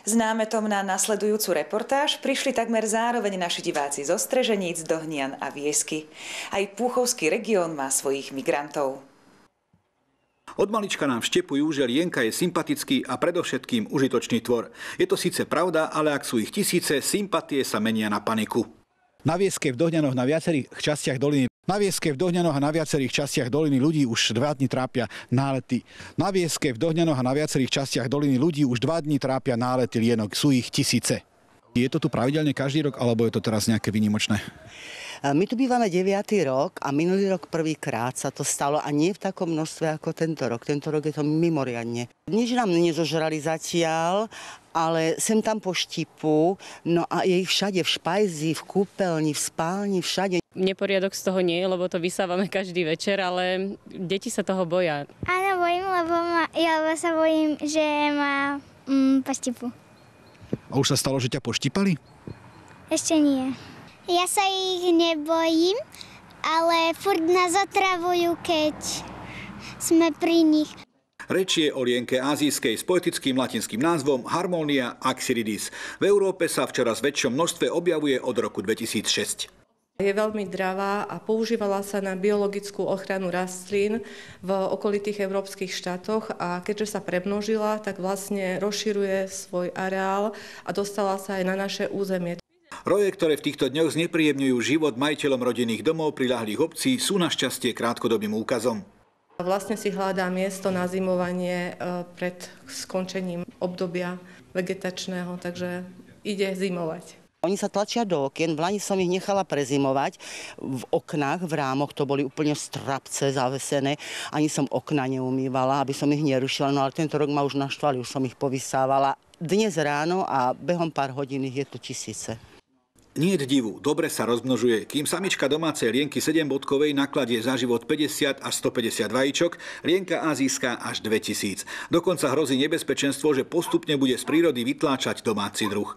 S námetom na nasledujúcu reportáž prišli takmer zároveň naši diváci zo Streženíc, Dohnian a Viesky. Aj Púchovský región má svojich migrantov. Od malička nám vštepujú, že lienka je sympatický a predovšetkým užitočný tvor. Je to síce pravda, ale ak sú ich tisíce, sympatie sa menia na paniku. Na Vieske v Dohňanoch na viacerých častiach doliny ľudí už 2 dni trápia nálety. Na Vieske v Dohňanoch a na viacerých častiach doliny ľudí už 2 dni trápia nálety lienok. Sú ich tisíce. Je to tu pravidelne každý rok, alebo je to teraz nejaké výnimočné? My tu bývame 9. rok a minulý rok prvýkrát sa to stalo a nie v takom množstve ako tento rok. Tento rok je to mimoriadne. Nič nám nezožrali zatiaľ, ale sem tam po štipu, no a je ich všade, v špajzi, v kúpeľni, v spálni, všade. Neporiadok z toho nie je, lebo to vysávame každý večer, ale deti sa toho boja. Áno, bojím, lebo sa bojím, že má po štipu. A už sa stalo, že ťa poštípali? Ešte nie. Ja sa ich nebojím, ale furt nás otravujú, keď sme pri nich. Reč je o lienke azijskej s poetickým latinským názvom Harmonia axyridis. V Európe sa v čoraz väčšom množstve objavuje od roku 2006. Je veľmi dravá a používala sa na biologickú ochranu rastlín v okolitých európskych štátoch a keďže sa premnožila, tak vlastne rozširuje svoj areál a dostala sa aj na naše územie. Roje, ktoré v týchto dňoch znepríjemňujú život majiteľom rodinných domov priľahlých obcí, sú našťastie krátkodobým úkazom. Vlastne si hľadá miesto na zimovanie pred skončením obdobia vegetačného, takže ide zimovať. Oni sa tlačia do okien, v lani som ich nechala prezimovať v oknách, v rámoch, to boli úplne strapce zavesené, ani som okna neumývala, aby som ich nerušila, no ale tento rok ma už naštvali, už som ich povysávala dnes ráno a behom pár hodín je tu tisíce. Nie je divu, dobre sa rozmnožuje. Kým samička domácej lienky 7-bodkovej nakladie za život 50 až 150 vajíčok, lienka azijská až 2000. Dokonca hrozí nebezpečenstvo, že postupne bude z prírody vytláčať domáci druh.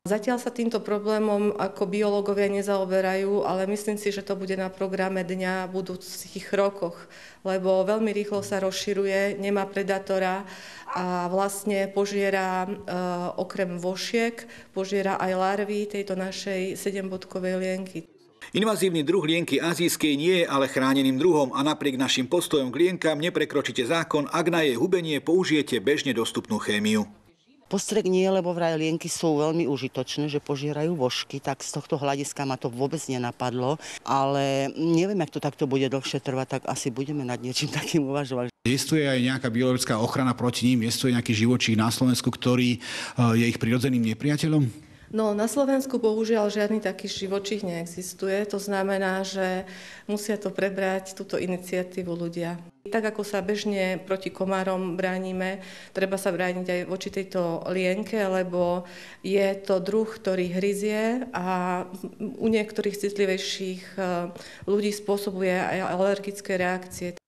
Zatiaľ sa týmto problémom ako biológovia nezaoberajú, ale myslím si, že to bude na programe dňa v budúcich rokoch, lebo veľmi rýchlo sa rozširuje, nemá predátora a vlastne požiera okrem vošiek, požiera aj larvy tejto našej 7-bodkovej lienky. Invazívny druh lienky azijskej nie je ale chráneným druhom a napriek našim postojom k lienkam neprekročíte zákon, ak na jej hubenie použijete bežne dostupnú chémiu. Postrek nie, lebo vraj lienky sú veľmi užitočné, že požierajú vožky, tak z tohto hľadiska ma to vôbec nenapadlo, ale neviem, jak to takto bude dlhšie trvať, tak asi budeme nad niečím takým uvažovať. Existuje aj nejaká biologická ochrana proti ním? Existuje nejaký živočích na Slovensku, ktorý je ich prirodzeným nepriateľom? No, na Slovensku bohužiaľ žiadny taký živočích neexistuje. To znamená, že musia to prebrať túto iniciatívu ľudia. Tak ako sa bežne proti komárom bránime, treba sa brániť aj voči tejto lienke, lebo je to druh, ktorý hryzie a u niektorých citlivejších ľudí spôsobuje aj alergické reakcie.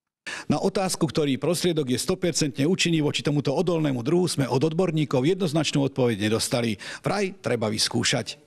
Na otázku, ktorý prostriedok je 100% účinný voči tomuto odolnému druhu, sme od odborníkov jednoznačnú odpoveď nedostali. Vraj treba vyskúšať.